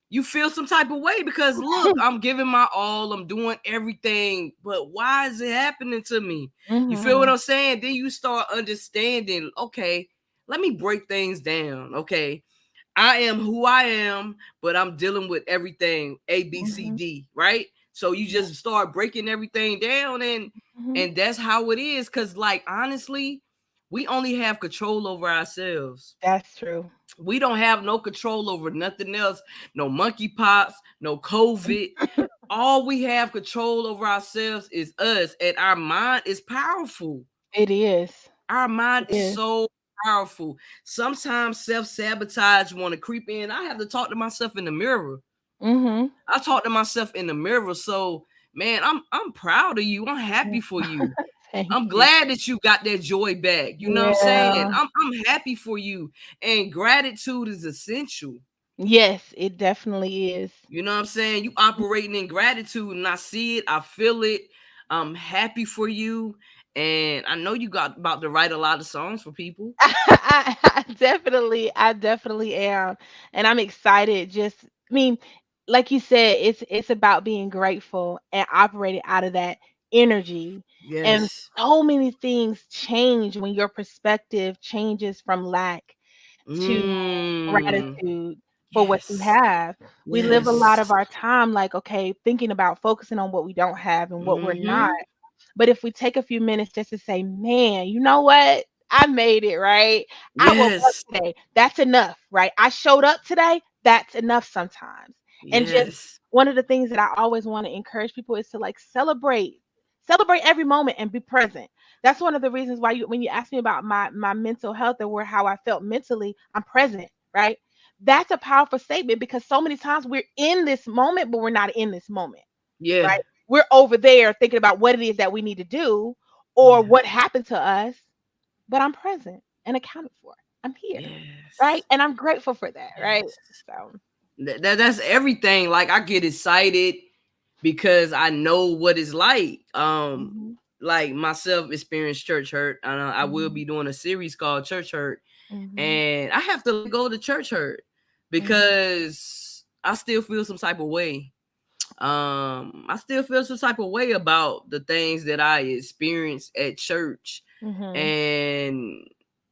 you feel some type of way because look, I'm giving my all, I'm doing everything, but why is it happening to me? You feel what Mhm. I'm saying? Then you start understanding, okay, let me break things down. Okay, I am who I am, but I'm dealing with everything A, B, C, Mhm. D, right? So you Yeah. just start breaking everything down, Mhm. and that's how it is. Cause like honestly, we only have control over ourselves. That's true. We don't have no control over nothing else. No monkeypox, no COVID. All we have control over ourselves is us, and our mind is powerful. It is. Our mind It is is. so powerful. Sometimes self-sabotage want to creep in. I have to talk to myself in the mirror. Mhm. I talk to myself in the mirror. So, man, I'm proud of you. I'm Yeah. happy for you. Thank I'm you. glad that you got that joy back. You know what I'm saying? Yeah. I'm happy for you. And gratitude is essential. Yes, it definitely is. You know what I'm saying? You operating in gratitude, and I see it, I feel it. I'm happy for you. And I know you got about to write a lot of songs for people. I definitely am, and I'm excited. Just, I mean, like you said, it's about being grateful and operating out of that energy. And Yes. so many things change when your perspective changes from lack to Mm. gratitude for what you Yes. have. We live a lot of Yes. our time like, okay, thinking about focusing on what we don't have and what we're not. Mm-hmm. But if we take a few minutes just to say, man, you know what? I made it, right? I woke up Yes. today. That's enough, right? I showed up today. That's enough sometimes. And just Yes. one of the things that I always want to encourage people is to like celebrate every moment and be present. That's one of the reasons why when you ask me about my mental health and where how I felt mentally, I'm present, right? That's a powerful statement because so many times we're in this moment, but we're not in this moment, Yeah. right? We're over there thinking about what it is that we need to do or Yeah. what happened to us, but I'm present and accounted for. I'm here, right? Yes. And I'm grateful for that, right? Yes. So, That's everything. Like I get excited because I know what it's mhm, like myself experienced church hurt. I will mhm, be doing a series called Church Hurt, mhm, and I have to let go of the church hurt mhm, because I still feel some type of way. I still feel some type of way about the things that I experienced at church, mhm. and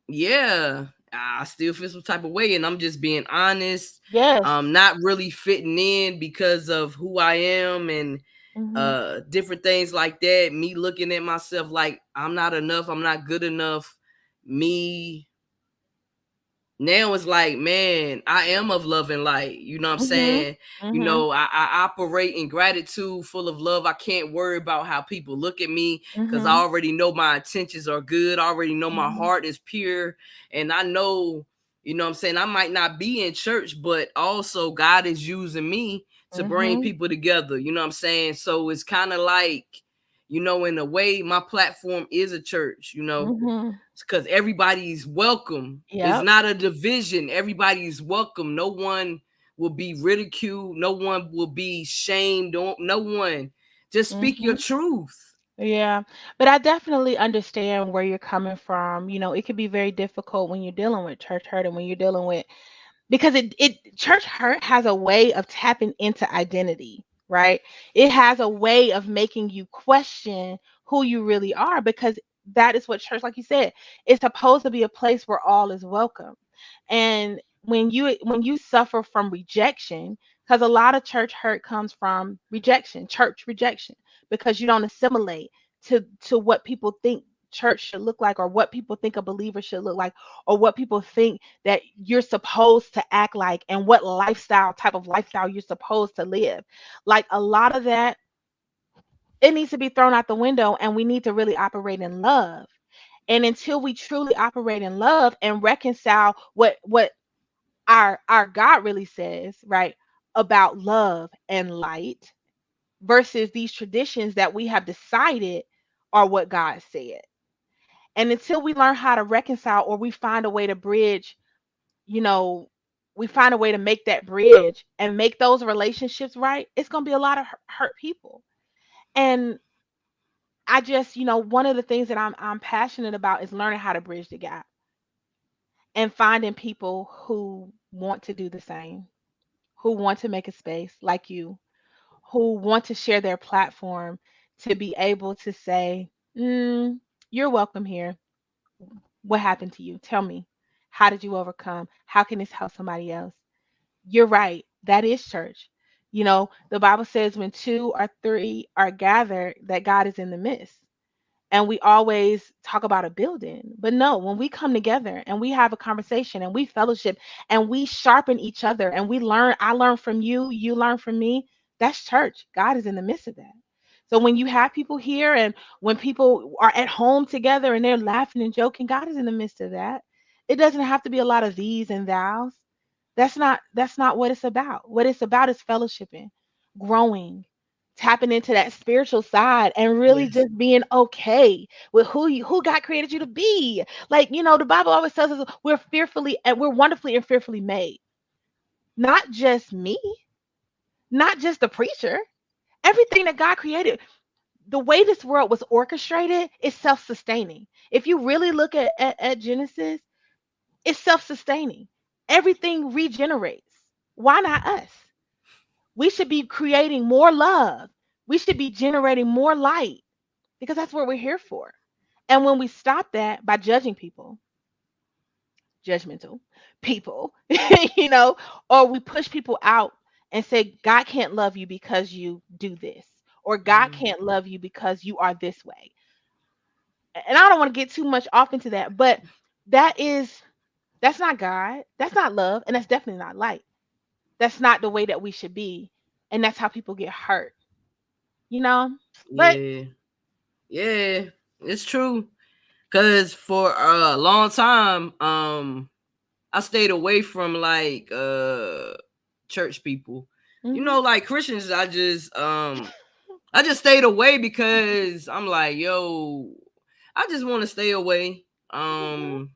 yeah, I still feel some type of way, and I'm just being honest. Yes. Not really fitting in because of who I am, and Mhm, different things like that. Me looking at myself like I'm not enough, I'm not good enough. Me now it's like, man, I am of love and light. You know what I'm mhm, saying? You mhm, know, I operate in gratitude, full of love. I can't worry about how people look at me because I mhm, already know my intentions are good. I already know my mhm, heart is pure. And I know, you know what I'm saying? I might not be in church, but also God is using me to bring mhm, people together. You know what I'm saying? So it's kind of like, you know, in a way, my platform is a church, you know, mhm. because everybody's welcome. It's Yep. not a division. Everybody's welcome. No one will be ridiculed. No one will be shamed. No one. Just speak your Mhm. truth. Yeah, but I definitely understand where you're coming from. It can be very difficult when you're dealing with church hurt and when you're dealing with because it church hurt has a way of tapping into identity, right? It has a way of making you question who you really are because that is what church, like you said, is supposed to be a place where all is welcome. And when you suffer from rejection, because a lot of church hurt comes from rejection, church rejection, because you don't assimilate to what people think church should look like or what people think a believer should look like or what people think that you're supposed to act like and what lifestyle type of lifestyle you're supposed to live. Like a lot of that, it needs to be thrown out the window and we need to really operate in love. And until we truly operate in love and reconcile what our God really says, right, about love and light versus these traditions that we have decided are what God said. And until we learn how to reconcile, or we find a way to bridge, you know, we find a way to make that bridge and make those relationships right, it's going to be a lot of hurt people. And I just, one of the things that I'm passionate about is learning how to bridge the gap and finding people who want to do the same, who want to make a space like you, who want to share their platform to be able to say, you're welcome here. What happened to you? Tell me. How did you overcome? How can this help somebody else? You're right. That is church. The Bible says when two or three are gathered, that God is in the midst. And we always talk about a building, but no, when we come together and we have a conversation and we fellowship and we sharpen each other and we learn, I learn from you, you learn from me, that's church. God is in the midst of that. So when you have people here and when people are at home together and they're laughing and joking, God is in the midst of that. It doesn't have to be a lot of these and thous. That's not what it's about. What it's about is fellowshipping, growing, tapping into that spiritual side, and really Yes. just being okay with who God created you to be. Like, the Bible always tells us we're fearfully and we're wonderfully and fearfully made. Not just me, not just the preacher. Everything that God created, the way this world was orchestrated is self-sustaining. If you really look at Genesis, it's self-sustaining. Everything regenerates. Why not us? We should be creating more love. We should be generating more light because that's what we're here for. And when we stop that by judging people, judgmental people, you know, or we push people out and say, God can't love you because you do this, or God Mhm. can't love you because you are this way. And I don't want to get too much off into that, but that is, that's not God. That's not love. And that's definitely not light. That's not the way that we should be. And that's how people get hurt, you know? But Yeah. Yeah. It's true. Cause for a long time, I stayed away from like church people. mhm, Like Christians, I just stayed away because I'm like, yo, I just want to stay away. mhm,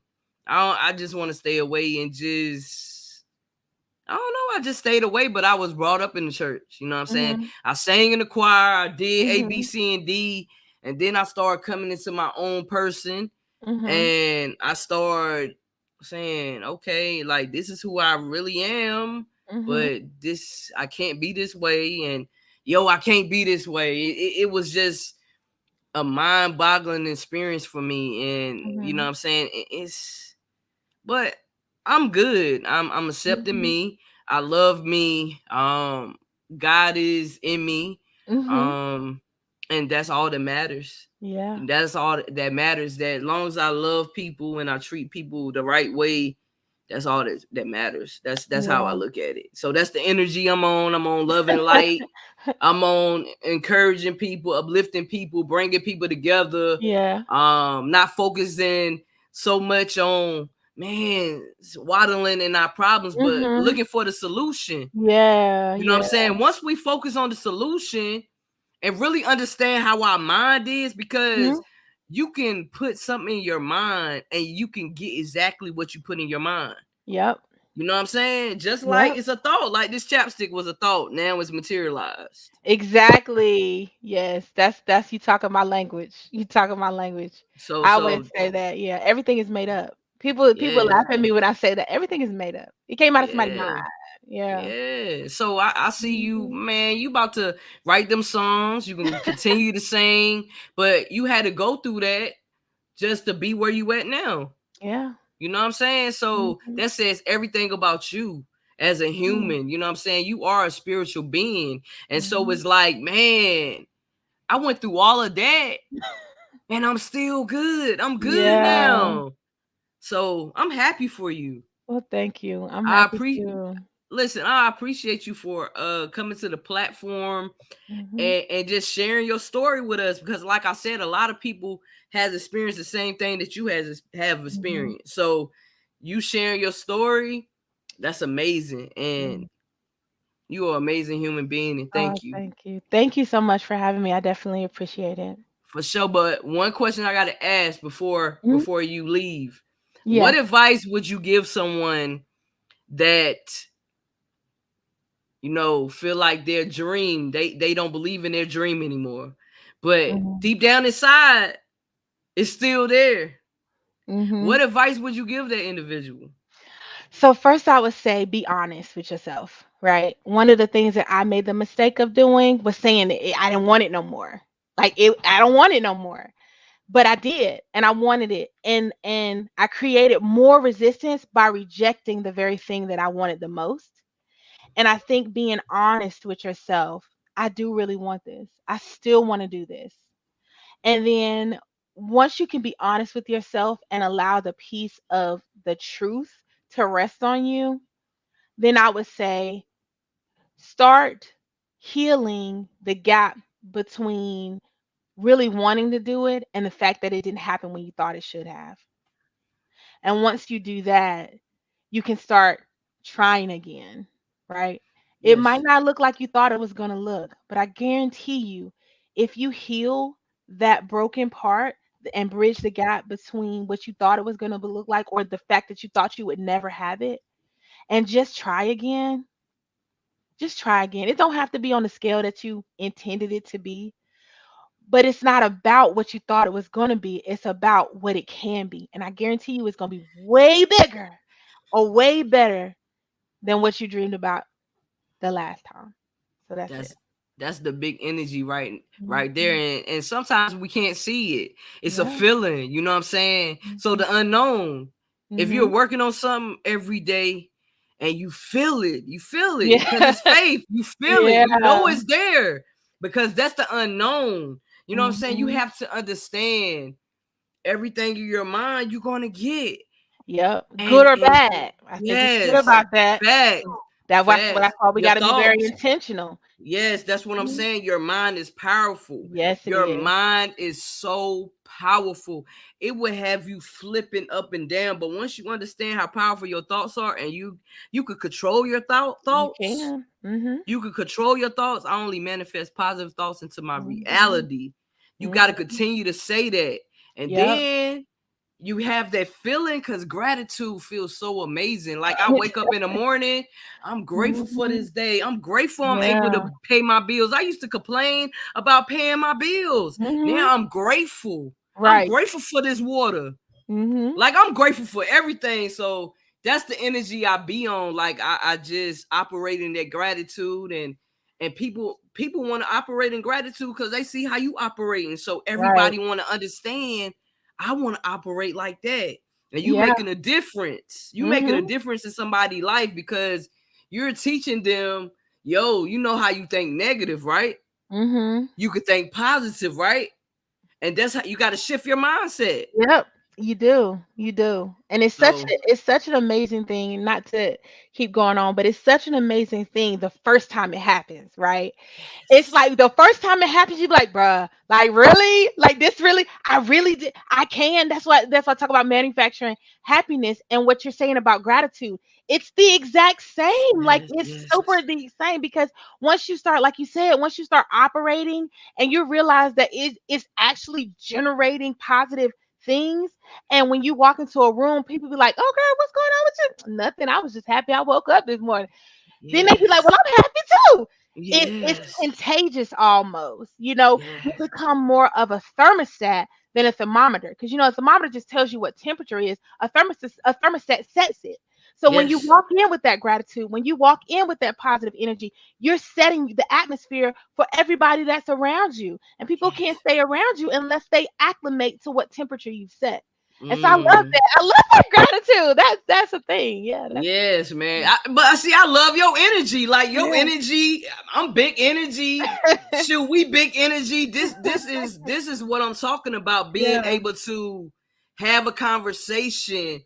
I just want to stay away and just I don't know. I just stayed away, but I was brought up in the church. You know what I'm saying? mhm, I sang in the choir. I did A, B, mhm, C, and D, and then I started coming into my own person, mhm, and I started saying, okay, like this is who I really am, mhm, but this I can't be this way, and yo, I can't be this way. It was just a mind-boggling experience for me, and you know what mhm, I'm saying? It's but I'm good. I'm accepting mhm, me. I love me. God is in me. mhm. Um, and that's all that matters. Yeah, And that's all that matters. That as long as I love people and I treat people the right way, that's all that matters. That's how I yeah. look at it. So that's the energy I'm on. I'm on love and light. I'm on encouraging people, uplifting people, bringing people together. Yeah. Not focusing so much on man waddling in our problems, but Mhm. looking for the solution. Yeah, You know what I'm yeah. saying? Once we focus on the solution and really understand how our mind is, because Mhm. you can put something in your mind and you can get exactly what you put in your mind. Yep. You know what I'm saying? Just like Yep. it's a thought, like this chapstick was a thought, now it's materialized. Exactly. Yes. That's you talking my language. You talking my language. So I always so say that. Yeah. Everything is made up. People yes, laugh at me when I say that. Everything is made up. It came out of somebody's mind. yeah. Yeah. Yeah. So I see you, Mhm. man. You about to write them songs. You can continue to sing, but you had to go through that just to be where you at now. Yeah. You know what I'm saying? So Mhm. that says everything about you as a Mhm. human. You know what I'm saying? You are a spiritual being. And so Mhm. it's like, man, I went through all of that and I'm still good. I'm good Yeah. now. So I'm happy for you. Well, thank you. I'm I happy appreciate too. listen, I appreciate you for coming to the platform Mhm. and just sharing your story with us because like I said, a lot of people has experienced the same thing that you have Mhm. experienced. So you sharing your story, that's amazing. And Mhm. you are an amazing human being and Oh, thank you. thank you. Thank you so much for having me. I definitely appreciate it. For sure. But one question I gotta ask Mhm. before you leave. Yeah. What advice would you give someone that, feel like their dream, they don't believe in their dream anymore, but Mhm. deep down inside it's still there? Mhm. What advice would you give that individual? So first I would say be honest with yourself, right? One of the things that I made the mistake of doing was saying that I didn't want it no more. I don't want it no more. But I did, and I wanted it. And I created more resistance by rejecting the very thing that I wanted the most. And I think being honest with yourself, I do really want this. I still want to do this. And then once you can be honest with yourself and allow the peace of the truth to rest on you, then I would say start healing the gap between really wanting to do it and the fact that it didn't happen when you thought it should have. And once you do that, you can start trying again, right? It might Yes, not look like you thought it was going to look, but I guarantee you, if you heal that broken part and bridge the gap between what you thought it was going to look like or the fact that you thought you would never have it, and just try again. It don't have to be on the scale that you intended it to be, but it's not about what you thought it was going to be. It's about what it can be. And I guarantee you it's going to be way bigger or way better than what you dreamed about the last time. So that's it. that's that's the big energy right there. Mhm. And sometimes we can't see it. It's a Yeah. feeling, you know what I'm saying? So Mhm. the unknown, if you're Mhm. working on something every day and you feel it Yeah. because it's faith. You feel it, Yeah. it's there, because that's the unknown. You know what I'm saying? You Mhm. have to understand everything in your mind you're gonna get. Yep. Good And or and bad. I think we forget yes, about that. facts, That's facts. why we Your got to be very thoughts. intentional. Yes, that's what I'm Mhm. saying. Your mind is powerful. Yes, it Your is. mind is so powerful. It will have you flipping up and down. But once you understand how powerful your thoughts are, and you could control your You thoughts, can. Mhm. you could control your thoughts. I only manifest positive thoughts into my Mhm. reality. You got to Mhm. continue to say that, and Yep. then you have that feeling, because gratitude feels so amazing. Like I wake up in the morning, I'm grateful for Mhm. this day. I'm grateful I'm able Yeah. to pay my bills. I used to complain about paying my bills. Mhm. Now I'm grateful. I'm Right. grateful for this water. Mhm. Like I'm grateful for everything. So that's the energy I be on. Like I just operate in that gratitude, and people want to operate in gratitude because they see how you operate. And so Right. everybody want to understand, I want to operate like that. And you Yeah. making a difference. You making a Mhm. difference in somebody's life because you're teaching them, yo, you know how you think negative, right? Mhm. You could think positive, right? And that's how you got to shift your mindset. Yep. You do. You do. And So it's such an amazing thing, not to keep going on, but it's such an amazing thing the first time it happens, right? It's yes. like the first time it happens, you be like, bruh, like really? Like this really? I really did. I can. That's why I talk about manufacturing happiness and what you're saying about gratitude. It's the exact same. Like Yes, it's yes, super the same because once you start, like you said, once you start operating and you realize that it's actually generating positive things. And when you walk into a room, people be like, "Oh, girl, what's going on with you?" Nothing. I was just happy I woke up this morning. Then they be like, "Well, yes, I'm happy too." It's yes, contagious almost. You yes, become more of a thermostat than a thermometer because a thermometer just tells you what temperature is. A thermostat sets it. So when you yes. walk in with that gratitude, when you walk in with that positive energy, you're setting the atmosphere for everybody that's around you. And people can't Yes. stay around you unless they acclimate to what temperature you've set. And so I love Mm. that. I love that gratitude. That's a thing. Yeah, that's Yes, man. But I see, I love your energy. Like your yeah. energy, I'm big energy. Shoot, we big energy. This is what I'm talking about. Being Yeah. able to have a conversation,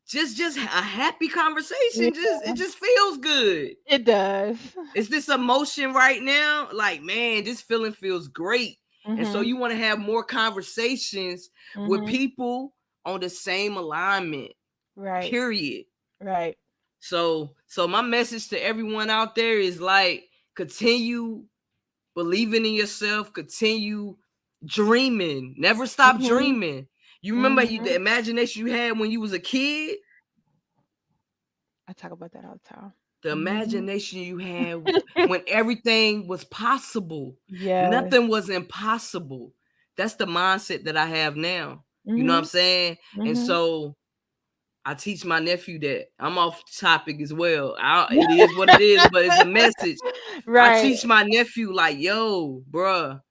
just a happy Yeah, conversation. Just it just feels good. it does. It's this emotion right now. Like, man, this feeling feels great. And so Mhm. you want to have more conversations with Mhm. people on the same alignment. Right. Period. Right. So my message to everyone out there is like, continue believing in yourself, continue dreaming. Never stop Mhm. dreaming. You remember the Mhm. imagination you had when you was a kid? I talk about that all the time. The Mhm. imagination you had when everything was possible. Yes. Nothing was impossible. That's the mindset that I have now. You know what I'm Mhm. saying? And Mhm. so I teach my nephew that. I'm off topic as well. It is what it is, but it's a message. I Right. teach my nephew, like, yo, bruh,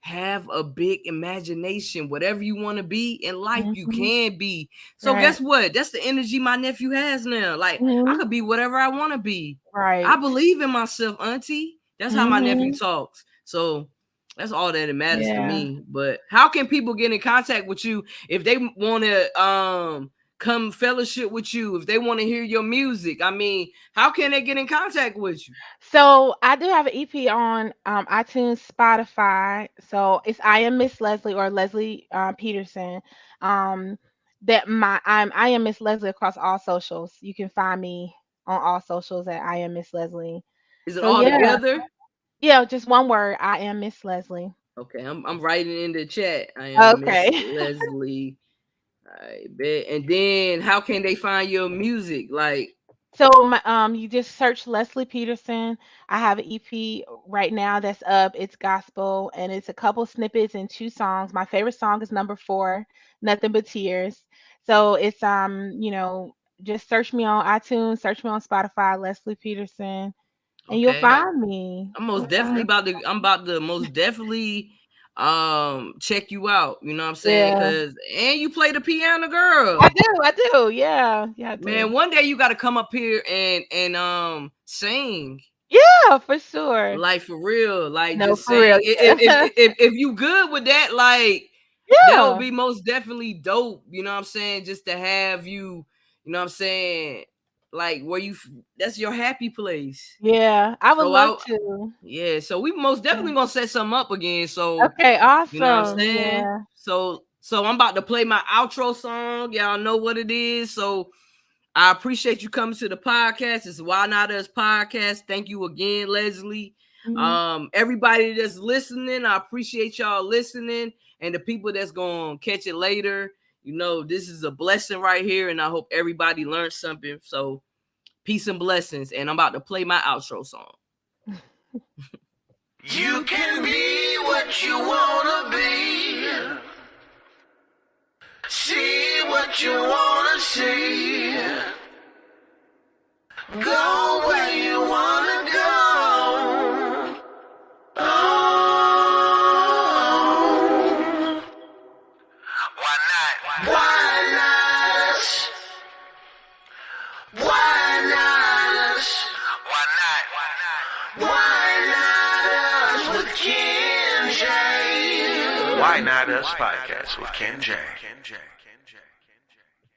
have a big imagination. Whatever you want to be in life, you Mhm. can be. So Right. guess what? That's the energy my nephew has now. Like, I Mhm. could be whatever I want to be. I Right. believe in myself, auntie. That's how my nephew Mhm. talks. So that's all that it matters to Yeah. me. But how can people get in contact with you if they want to come fellowship with you, if they want to hear your music? I mean, how can they get in contact with you? So I do have an EP on iTunes, Spotify. So it's I am Miss Leslie or Leslie Peterson. Um, I am Miss Leslie across all socials. You can find me on all socials at I am Miss Leslie. Is it So all yeah, together? yeah, just one word. I am Miss Leslie. Okay, I'm writing in the chat. I am Miss Okay. Leslie. I bet. And then how can they find your music? Like, So you just search Leslie Peterson. I have an EP right now that's up. It's gospel and it's a couple snippets and two songs. My favorite song is number 4, Nothing But Tears. So it's just search me on iTunes, search me on Spotify, Leslie Peterson, and you'll okay. find me. You'll find I'm about to most definitely check you out. You know what I'm saying? Yeah. Cause and you play the piano, I girl. do, I do. Yeah. Yeah, I do. Man, one day you gotta come up here and sing. Yeah, for sure. Like for real. Like No, just for real. sing. If you good with that, like that would Yeah. be most definitely dope. You know what I'm saying? Just to have you, you know what I'm saying? Like where that's your happy place. Yeah. I would So love to. yeah, so we most Yeah. definitely gonna set something up again. So Okay, you know what I'm awesome. saying? Yeah. So I'm about to play my outro song. Y'all know what it is. So I appreciate you coming to the podcast. It's Why Not Us podcast. Thank you again, Leslie. Mhm. Everybody that's listening, I appreciate y'all listening, and the people that's gonna catch it later. You know, this is a blessing right here, and I hope everybody learned something. So peace and blessings. And I'm about to play my outro song. You can be what you wanna be. See what you wanna see. Go where you wanna go. Oh. Why not? Why not us? Why not us? Why not? Why not us with Ken J? Why Not Us podcast with Ken J.